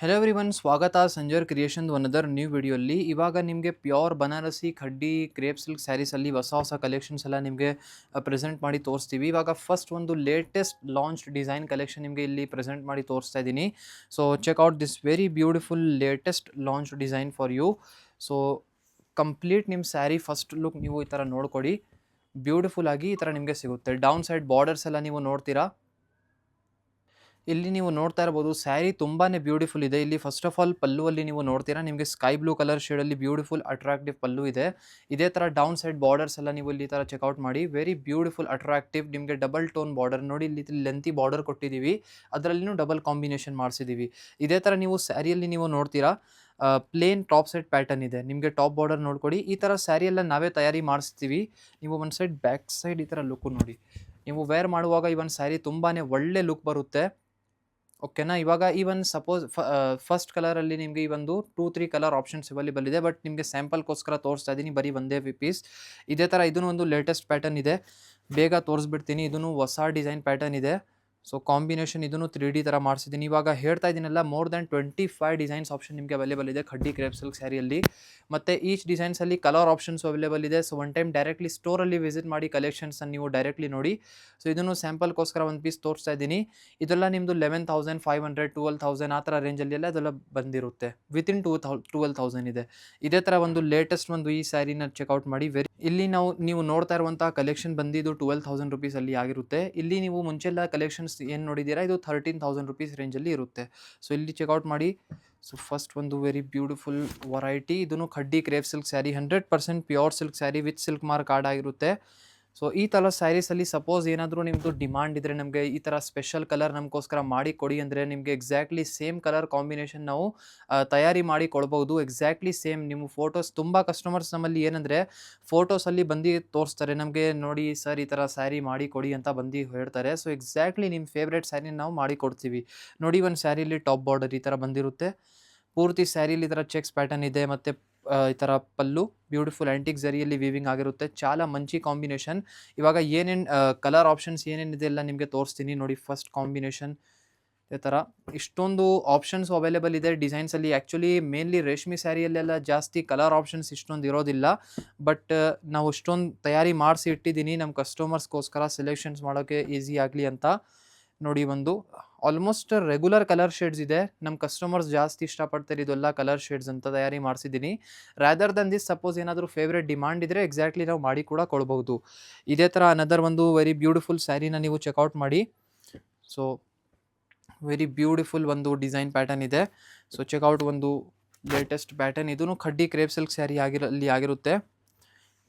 Hello everyone, ಸ್ವಾಗತ Sanjar creation ಒನದರ್ new ವಿಡಿಯೋಲ್ಲಿ. ಇವಾಗ ನಿಮಗೆ pure Banarasi khaddi crepe silk ಸ್ಯಾರೀಸಲ್ಲಿ ಹೊಸ ಕಲೆಕ್ಷನ್ಸ್ ಎಲ್ಲ ನಿಮಗೆ ಪ್ರೆಸೆಂಟ್ ಮಾಡಿ ತೋರಿಸ್ತೀವಿ. ಇವಾಗ ಫಸ್ಟ್ ಒಂದು ಲೇಟೆಸ್ಟ್ ಲಾಂಚ್ ಡಿಸೈನ್ ಕಲೆಕ್ಷನ್ ನಿಮಗೆ ಇಲ್ಲಿ ಪ್ರೆಸೆಂಟ್ ಮಾಡಿ ತೋರಿಸ್ತಾ ಇದ್ದೀನಿ. So check out this very beautiful latest launch design for you. So complete ನಿಮ್ಮ ಸ್ಯಾರಿ ಫಸ್ಟ್ ಲುಕ್ ನೀವು ಈ ಥರ ನೋಡ್ಕೊಡಿ. ಬ್ಯೂಟಿಫುಲ್ ಆಗಿ ಈ ಥರ ನಿಮಗೆ ಸಿಗುತ್ತೆ. ಡೌನ್ ಸೈಡ್ ಬಾರ್ಡರ್ಸ್ ಎಲ್ಲ ನೀವು ನೋಡ್ತೀರಾ. ಇಲ್ಲಿ ನೀವು ನೋಡ್ತಾ ಇರ್ಬೋದು, ಸ್ಯಾರಿ ತುಂಬಾ ಬ್ಯೂಟಿಫುಲ್ ಇದೆ. ಇಲ್ಲಿ ಫಸ್ಟ್ ಆಫ್ ಆಲ್ ಪಲ್ಲುವಲ್ಲಿ ನೀವು ನೋಡ್ತೀರಾ, ನಿಮಗೆ ಸ್ಕೈ ಬ್ಲೂ ಕಲರ್ ಶೇಡಲ್ಲಿ ಬ್ಯೂಟಿಫುಲ್ ಅಟ್ರಾಕ್ಟಿವ್ ಪಲ್ಲು ಇದೆ. ಇದೇ ಥರ ಡೌನ್ ಸೈಡ್ ಬಾರ್ಡರ್ಸ್ ಎಲ್ಲ ನೀವು ಇಲ್ಲಿ ಥರ ಚೆಕ್ಔಟ್ ಮಾಡಿ. Very beautiful attractive. ನಿಮಗೆ ಡಬಲ್ ಟೋನ್ ಬಾರ್ಡರ್ ನೋಡಿ, ಇಲ್ಲಿ ಲೆಂತಿ ಬಾರ್ಡರ್ ಕೊಟ್ಟಿದ್ದೀವಿ, ಅದರಲ್ಲಿನೂ ಡಬಲ್ ಕಾಂಬಿನೇಷನ್ ಮಾಡಿಸಿದ್ದೀವಿ. ಇದೇ ಥರ ನೀವು ಸ್ಯಾರಿಯಲ್ಲಿ ನೀವು ನೋಡ್ತೀರಾ, ಪ್ಲೇನ್ ಟಾಪ್ ಸೈಡ್ ಪ್ಯಾಟರ್ನ್ ಇದೆ. ನಿಮಗೆ ಟಾಪ್ ಬಾರ್ಡರ್ ನೋಡ್ಕೊಡಿ. ಈ ಥರ ಸ್ಯಾರಿ ಎಲ್ಲ ನಾವೇ ತಯಾರಿ ಮಾಡಿಸ್ತೀವಿ. ನೀವು ಒಂದು ಸೈಡ್ ಬ್ಯಾಕ್ ಸೈಡ್ ಈ ಥರ ಲುಕ್ಕು ನೋಡಿ. ನೀವು ವೇರ್ ಮಾಡುವಾಗ ಈ ಒಂದು ಸ್ಯಾರಿ ತುಂಬಾ ಒಳ್ಳೆ ಲುಕ್ ಬರುತ್ತೆ. ಓಕೆನಾ. ಇವಾಗ ಈವನ್ ಸಪೋಸ್ ಫಸ್ಟ್ ಕಲರಲ್ಲಿ ನಿಮಗೆ ಈ ಒಂದು 2-3 ಕಲರ್ ಆಪ್ಷನ್ಸ್ ಅವೈಲೇಬಲ್ ಇದೆ. ಬಟ್ ನಿಮಗೆ ಸ್ಯಾಂಪಲ್ಗೋಸ್ಕರ ತೋರಿಸ್ತಾ ಇದ್ದೀನಿ, ಬರೀ ಒಂದೇ ಪೀಸ್. ಇದೇ ಥರ ಇದೂ ಒಂದು ಲೇಟೆಸ್ಟ್ ಪ್ಯಾಟರ್ನ್ ಇದೆ, ಬೇಗ ತೋರಿಸ್ಬಿಡ್ತೀನಿ. ಇದೂ ಹೊಸ ಡಿಸೈನ್ ಪ್ಯಾಟರ್ನ್ ಇದೆ. ಸೊ ಕಾಂಬಿನೇಷನ್ ಇದೂ 3D ಥರ ಮಾಡಿಸಿದ್ದೀನಿ. ಇವಾಗ ಹೇಳ್ತಾ ಇದ್ದೀನಲ್ಲ, ಮೋರ್ ದ್ಯಾನ್ 25 ಡಿಸೈನ್ಸ್ ಆಪ್ಷನ್ ನಿಮಗೆ ಅವೈಲೇಬಲ್ ಇದೆ ಖಡ್ಡಿ ಕ್ರೇಪ್ ಸಿಲ್ಕ್ ಸ್ಯಾರಿಯಲ್ಲಿ. ಮತ್ತು ಈಚ್ ಡಿಸೈನ್ಸಲ್ಲಿ ಕಲರ್ ಆಪ್ಷನ್ಸ್ ಅವೈಲೇಬಲ್ ಇದೆ. ಸೊ ಒನ್ ಟೈಮ್ ಡೈರೆಕ್ಟ್ಲಿ ಸ್ಟೋರಲ್ಲಿ ವಿಸಿಟ್ ಮಾಡಿ ಕಲೆಕ್ಷನ್ಸನ್ನು ನೀವು ಡೈರೆಕ್ಟ್ಲಿ ನೋಡಿ. ಸೊ ಇದನ್ನು ಸ್ಯಾಂಪಲ್ಗೋಸ್ಕರ ಒಂದು ಪೀಸ್ ತೋರಿಸ್ತಾ ಇದ್ದೀನಿ. ಇದೆಲ್ಲ ನಿಮ್ಮದು 11,500, 12,000 ಆ ಥರ ರೇಂಜಲ್ಲಿ ಎಲ್ಲ ಇದೆಲ್ಲ ಬಂದಿರುತ್ತೆ. ವಿತಿನ್ 12,000 ಇದೆ. ಇದೇ ಥರ ಒಂದು ಲೇಟೆಸ್ಟ್ ಒಂದು ಈ ಸ್ಯಾರಿನ ಚೆಕ್ಔಟ್ ಮಾಡಿ. ಇಲ್ಲಿ ನೀವು ನೋಡ್ತಾ ಇರುವಂತಹ ಕಲೆಕ್ಷನ್ ಬಂದಿದ್ದು 12,000 ರುಪೀಸಲ್ಲಿ ಆಗಿರುತ್ತೆ. ಇಲ್ಲಿ ನೀವು ಮುಂಚೆಲ್ಲ ಕಲೆಕ್ಷನ್ಸ್ ಏನು ನೋಡಿದ್ದೀರಾ, ಇದು 13,000 ರುಪೀಸ್ ರೇಂಜಲ್ಲಿ ಇರುತ್ತೆ. ಸೊ ಇಲ್ಲಿ ಚೆಕ್ಔಟ್ ಮಾಡಿ. ಸೊ ಫಸ್ಟ್ ಒಂದು ವೆರಿ ಬ್ಯೂಟಿಫುಲ್ ವೆರೈಟಿ, ಇದೂ khaddi crepe silk sari, 100% pure silk sari with silk mark card ಆಗಿರುತ್ತೆ. ಸೊ ಈ ಥರ ಸ್ಯಾರೀಸಲ್ಲಿ ಸಪೋಸ್ ಏನಾದರೂ ನಿಮ್ಮದು ಡಿಮಾಂಡ್ ಇದ್ದರೆ, ನಮಗೆ ಈ ಥರ ಸ್ಪೆಷಲ್ ಕಲರ್ ನಮಗೋಸ್ಕರ ಮಾಡಿ ಕೊಡಿ ಅಂದರೆ, ನಿಮಗೆ ಎಕ್ಸಾಕ್ಟ್ಲಿ ಸೇಮ್ ಕಲರ್ ಕಾಂಬಿನೇಷನ್ ನಾವು ತಯಾರಿ ಮಾಡಿ ಕೊಡ್ಬೋದು. ಎಕ್ಸಾಕ್ಟ್ಲಿ ಸೇಮ್ ನಿಮ್ಮ ಫೋಟೋಸ್. ತುಂಬ ಕಸ್ಟಮರ್ಸ್ ನಮ್ಮಲ್ಲಿ ಏನಂದರೆ, ಫೋಟೋಸಲ್ಲಿ ಬಂದು ತೋರಿಸ್ತಾರೆ, ನಮಗೆ ನೋಡಿ ಸರ್ ಈ ಥರ ಸ್ಯಾರಿ ಮಾಡಿ ಕೊಡಿ ಅಂತ ಬಂದು ಹೇಳ್ತಾರೆ. ಸೊ ಎಕ್ಸಾಕ್ಟ್ಲಿ ನಿಮ್ಮ ಫೇವ್ರೇಟ್ ಸ್ಯಾರಿನ ನಾವು ಮಾಡಿ ಕೊಡ್ತೀವಿ. ನೋಡಿ, ಒಂದು ಸ್ಯಾರಿಲಿ ಟಾಪ್ ಬಾರ್ಡರ್ ಈ ಥರ ಬಂದಿರುತ್ತೆ. ಪೂರ್ತಿ ಸ್ಯಾರಿಲಿ ಈ ಥರ ಚೆಕ್ಸ್ ಪ್ಯಾಟರ್ನ್ ಇದೆ. ಮತ್ತು ಈ ಥರ ಪಲ್ಲು ಬ್ಯೂಟಿಫುಲ್ ಆ್ಯಂಟಿಕ್ ಝರಿಯಲ್ಲಿ ವೀವಿಂಗ್ ಆಗಿರುತ್ತೆ. చాలా ಮಂಚಿ ಕಾಂಬಿನೇಷನ್. ಇವಾಗ ಏನೇನು ಕಲರ್ ಆಪ್ಷನ್ಸ್ ಏನೇನಿದೆ ಎಲ್ಲ ನಿಮಗೆ ತೋರಿಸ್ತೀನಿ ನೋಡಿ. ಫಸ್ಟ್ ಕಾಂಬಿನೇಷನ್ ಈ ಥರ ಇಷ್ಟೊಂದು ಆಪ್ಷನ್ಸ್ ಅವೈಲೇಬಲ್ ಇದೆ ಡಿಸೈನ್ಸಲ್ಲಿ. ಆ್ಯಕ್ಚುಲಿ ಮೇನ್ಲಿ ರೇಷ್ಮೆ ಸ್ಯಾರಿಯಲ್ಲೆಲ್ಲ ಜಾಸ್ತಿ ಕಲರ್ ಆಪ್ಷನ್ಸ್ ಇಷ್ಟೊಂದು ಇರೋದಿಲ್ಲ. ಬಟ್ ನಾವು ಇಷ್ಟೊಂದು ತಯಾರಿ ಮಾಡಿಸಿ ಇಟ್ಟಿದ್ದೀನಿ ನಮ್ಮ ಕಸ್ಟಮರ್ಸ್ಗೋಸ್ಕರ ಸೆಲೆಕ್ಷನ್ಸ್ ಮಾಡೋಕ್ಕೆ ಈಸಿ ಆಗಲಿ ಅಂತ. ನೋಡಿ, ಒಂದು ಆಲ್ಮೋಸ್ಟ್ ರೆಗ್ಯುಲರ್ ಕಲರ್ ಶೇಡ್ಸ್ ಇದೆ. ನಮ್ಮ ಕಸ್ಟಮರ್ಸ್ ಜಾಸ್ತಿ ಇಷ್ಟಪಡ್ತಾರೆ ಇದೆಲ್ಲ ಕಲರ್ ಶೇಡ್ಸ್ ಅಂತ ತಯಾರಿ ಮಾಡಿಸಿದ್ದೀನಿ. ರಾದರ್ ದನ್ ದಿಸ್, ಸಪೋಸ್ ಏನಾದರೂ ಫೇವ್ರೇಟ್ ಡಿಮಾಂಡ್ ಇದ್ದರೆ ಎಕ್ಸಾಕ್ಟ್ಲಿ ನಾವು ಮಾಡಿ ಕೂಡ ಕೊಡ್ಬೋದು. ಇದೇ ಥರ ಅನದರ್ ಒಂದು ವೆರಿ ಬ್ಯೂಟಿಫುಲ್ ಸ್ಯಾರಿನ ನೀವು ಚೆಕ್ಔಟ್ ಮಾಡಿ. ಸೊ ವೆರಿ ಬ್ಯೂಟಿಫುಲ್ ಒಂದು ಡಿಸೈನ್ ಪ್ಯಾಟರ್ನ್ ಇದೆ. ಸೊ ಚೆಕ್ಔಟ್ ಒಂದು ಲೇಟೆಸ್ಟ್ ಪ್ಯಾಟರ್ನ್. ಇದೂ ಖಡ್ಡಿ ಕ್ರೇಪ್ ಸಿಲ್ಕ್ ಸ್ಯಾರಿ ಆಗಿರುತ್ತೆ.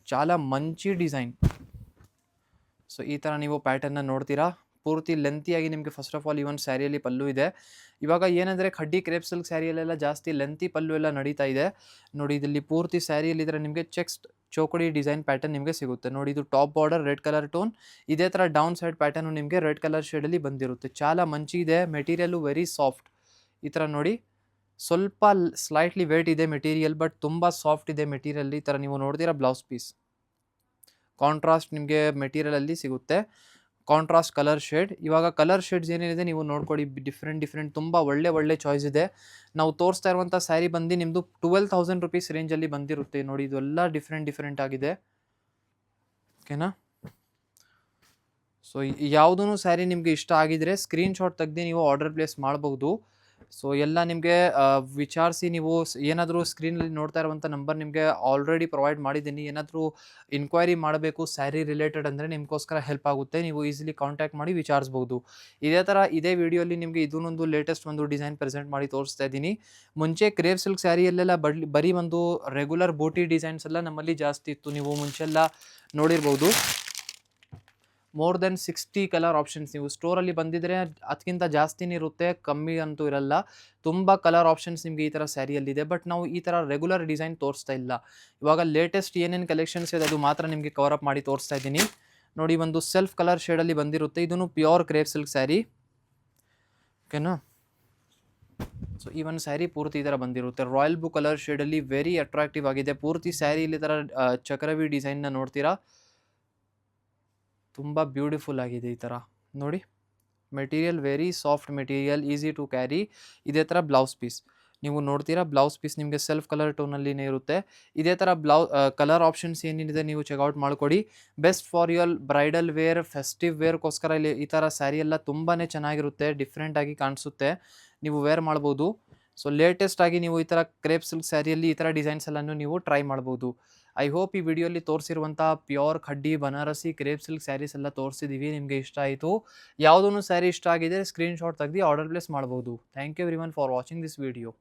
చాలా ಮಂಚಿ ಡಿಸೈನ್. ಸೊ ಈ ಥರ ನೀವು ಪ್ಯಾಟರ್ನ ನೋಡ್ತೀರಾ. ಪೂರ್ತಿ ಲೆಂತಿಯಾಗಿ ನಿಮಗೆ ಫಸ್ಟ್ ಆಫ್ ಆಲ್ ಈ ಒಂದು ಸ್ಯಾರಿಯಲ್ಲಿ ಪಲ್ಲು ಇದೆ. ಇವಾಗ ಏನಂದರೆ, ಖಡ್ಡಿ ಕ್ರೇಪ್ ಸಿಲ್ಕ್ ಸ್ಯಾರಿಯಲ್ಲೆಲ್ಲ ಜಾಸ್ತಿ ಲೆಂತಿ ಪಲ್ಲು ಎಲ್ಲ ನಡೀತಾ ಇದೆ. ನೋಡಿ, ಇದರಲ್ಲಿ ಪೂರ್ತಿ ಸ್ಯಾರಿಯಲ್ಲಿದ್ದರೆ ನಿಮಗೆ ಚೆಕ್ಸ್ ಚೌಕಡಿ ಡಿಸೈನ್ ಪ್ಯಾಟರ್ನ್ ನಿಮಗೆ ಸಿಗುತ್ತೆ. ನೋಡಿ, ಇದು top border red colour tone. ಇದೇ ಥರ ಡೌನ್ ಸೈಡ್ ಪ್ಯಾಟರ್ನು ನಿಮಗೆ ರೆಡ್ ಕಲರ್ ಶೇಡಲ್ಲಿ ಬಂದಿರುತ್ತೆ. చాలా ಮಂಚಿ ಇದೆ. Material very soft. ಈ ಥರ ನೋಡಿ, ಸ್ವಲ್ಪ ಸ್ಲೈಟ್ಲಿ ವೇಟ್ ಇದೆ ಮೆಟೀರಿಯಲ್, ಬಟ್ ತುಂಬ ಸಾಫ್ಟ್ ಇದೆ ಮೆಟೀರಿಯಲ್. ಈ ಥರ ನೀವು ನೋಡ್ತೀರಾ, ಬ್ಲೌಸ್ ಪೀಸ್ ಕಾಂಟ್ರಾಸ್ಟ್ ನಿಮಗೆ ಮೆಟೀರಿಯಲಲ್ಲಿ ಸಿಗುತ್ತೆ. Contrast colour shade. ಇವಾಗ ಕಲರ್ ಶೇಡ್ಸ್ ಏನೇನಿದೆ ನೀವು ನೋಡ್ಕೊಳ್ಳಿ. ಡಿಫ್ರೆಂಟ್ ತುಂಬ ಒಳ್ಳೆ ಚಾಯ್ಸ್ ಇದೆ. ನಾವು ತೋರಿಸ್ತಾ ಇರುವಂಥ ಸ್ಯಾರಿ ಬಂದು ನಿಮ್ಮದು 12,000 ರುಪೀಸ್ ರೇಂಜಲ್ಲಿ ಬಂದಿರುತ್ತೆ. ನೋಡಿ, ಇದೆಲ್ಲ ಡಿಫ್ರೆಂಟ್ ಆಗಿದೆ. ಓಕೆನಾ. ಸೊ ಯಾವುದೂ ಸ್ಯಾರಿ ನಿಮಗೆ ಇಷ್ಟ ಆಗಿದರೆ ಸ್ಕ್ರೀನ್ಶಾಟ್ ತೆಗೆದು ನೀವು ಆರ್ಡರ್ ಪ್ಲೇಸ್ ಮಾಡ್ಬೋದು. ಸೊ ಎಲ್ಲ ನಿಮಗೆ ವಿಚಾರಿಸಿ, ನೀವು ಏನಾದರೂ ಸ್ಕ್ರೀನಲ್ಲಿ ನೋಡ್ತಾ ಇರುವಂಥ ನಂಬರ್ ನಿಮಗೆ ಆಲ್ರೆಡಿ ಪ್ರೊವೈಡ್ ಮಾಡಿದ್ದೀನಿ. ಏನಾದರೂ ಇನ್ಕ್ವೈರಿ ಮಾಡಬೇಕು ಸ್ಯಾರಿ ರಿಲೇಟೆಡ್ ಅಂದರೆ ನಿಮಗೋಸ್ಕರ ಹೆಲ್ಪ್ ಆಗುತ್ತೆ. ನೀವು ಈಸಿಲಿ ಕಾಂಟ್ಯಾಕ್ಟ್ ಮಾಡಿ ವಿಚಾರಿಸ್ಬೋದು. ಇದೇ ವಿಡಿಯೋಲಿ ನಿಮಗೆ ಇದನ್ನೊಂದು ಲೇಟೆಸ್ಟ್ ಒಂದು ಡಿಸೈನ್ ಪ್ರೆಸೆಂಟ್ ಮಾಡಿ ತೋರಿಸ್ತಾ ಇದ್ದೀನಿ. ಮುಂಚೆ ಕ್ರೇಪ್ ಸಿಲ್ಕ್ ಸ್ಯಾರಿಯಲ್ಲೆಲ್ಲ ಬರೀ ಒಂದು ರೆಗ್ಯುಲರ್ ಬೂಟಿ ಡಿಸೈನ್ಸ್ ಎಲ್ಲ ನಮ್ಮಲ್ಲಿ ಜಾಸ್ತಿ ಇತ್ತು. ನೀವು ಮುಂಚೆಲ್ಲ ನೋಡಿರ್ಬೋದು. More than 60 colour options. ನೀವು ಸ್ಟೋರಲ್ಲಿ ಬಂದಿದ್ದರೆ ಅದಕ್ಕಿಂತ ಜಾಸ್ತಿನೇ ಇರುತ್ತೆ, ಕಮ್ಮಿ ಅಂತೂ ಇರಲ್ಲ. ತುಂಬ ಕಲರ್ ಆಪ್ಷನ್ಸ್ ನಿಮಗೆ ಈ ಥರ ಸ್ಯಾರಿಯಲ್ಲಿದೆ. ಬಟ್ ನಾವು ಈ ಥರ ರೆಗ್ಯುಲರ್ ಡಿಸೈನ್ ತೋರಿಸ್ತಾ ಇಲ್ಲ. ಇವಾಗ ಲೇಟೆಸ್ಟ್ ಏನೇನು ಕಲೆಕ್ಷನ್ಸ್ ಇದೆ ಅದು ಮಾತ್ರ ನಿಮಗೆ ಕವರ್ ಅಪ್ ಮಾಡಿ ತೋರಿಸ್ತಾ ಇದ್ದೀನಿ. ನೋಡಿ, ಒಂದು ಸೆಲ್ಫ್ ಕಲರ್ ಶೇಡಲ್ಲಿ ಬಂದಿರುತ್ತೆ. ಇದೂ ಪ್ಯೂರ್ ಕ್ರೇಪ್ ಸಿಲ್ಕ್ ಸ್ಯಾರಿ. ಓಕೆನಾ. ಸೊ ಈ ಒಂದು ಸ್ಯಾರಿ ಪೂರ್ತಿ ಈ ಥರ ಬಂದಿರುತ್ತೆ. ರಾಯಲ್ ಬ್ಲೂ ಕಲರ್ ಶೇಡಲ್ಲಿ ವೆರಿ ಅಟ್ರಾಕ್ಟಿವ್ ಆಗಿದೆ. ಪೂರ್ತಿ ಸ್ಯಾರಿಯಲ್ಲಿ ಈ ಥರ ಚಕ್ರವಿ ಡಿಸೈನ್ನ ನೋಡ್ತೀರಾ. ತುಂಬ ಬ್ಯೂಟಿಫುಲ್ ಆಗಿದೆ ಈ ಥರ ನೋಡಿ. Material very soft material, easy to carry. ಇದೇ ಥರ ಬ್ಲೌಸ್ ಪೀಸ್ ನೀವು ನೋಡ್ತೀರಾ. ಬ್ಲೌಸ್ ಪೀಸ್ ನಿಮಗೆ ಸೆಲ್ಫ್ ಕಲರ್ ಟೋನಲ್ಲಿನೇ ಇರುತ್ತೆ. ಇದೇ ಥರ ಕಲರ್ ಆಪ್ಷನ್ಸ್ ಏನೇನಿದೆ ನೀವು ಚೆಕ್ಔಟ್ ಮಾಡ್ಕೊಡಿ. Best for your bridal wear, festive ವೇರ್ಗೋಸ್ಕರ ಇಲ್ಲಿ ಈ ಥರ ಸ್ಯಾರಿ ಎಲ್ಲ ತುಂಬಾ ಚೆನ್ನಾಗಿರುತ್ತೆ, ಡಿಫ್ರೆಂಟಾಗಿ ಕಾಣಿಸುತ್ತೆ, ನೀವು ವೇರ್ ಮಾಡ್ಬೋದು. ಸೊ ಲೇಟೆಸ್ಟ್ ಆಗಿ ನೀವು ಈ ಥರ ಕ್ರೇಪ್ ಸಿಲ್ಕ್ ಸ್ಯಾರಿಯಲ್ಲಿ ಈ ಥರ ಡಿಸೈನ್ಸ್ ಎಲ್ಲನೂ ನೀವು ಟ್ರೈ ಮಾಡ್ಬೋದು. ಐ ಹೋಪ್ ಈ ವಿಡಿಯೋಲಿ ತೋರಿಸಿರುವಂಥ pure khaddi Banarasi crepe silk saris ಎಲ್ಲ ತೋರಿಸಿದ್ದೀವಿ, ನಿಮಗೆ ಇಷ್ಟ ಆಯಿತು. ಯಾವುದೂ ಸ್ಯಾರಿ ಇಷ್ಟ ಆಗಿದೆ ಸ್ಕ್ರೀನ್ಶಾಟ್ ತೆಗೆದು ಆರ್ಡರ್ ಪ್ಲೇಸ್ ಮಾಡ್ಬೋದು. Thank you everyone for watching this video.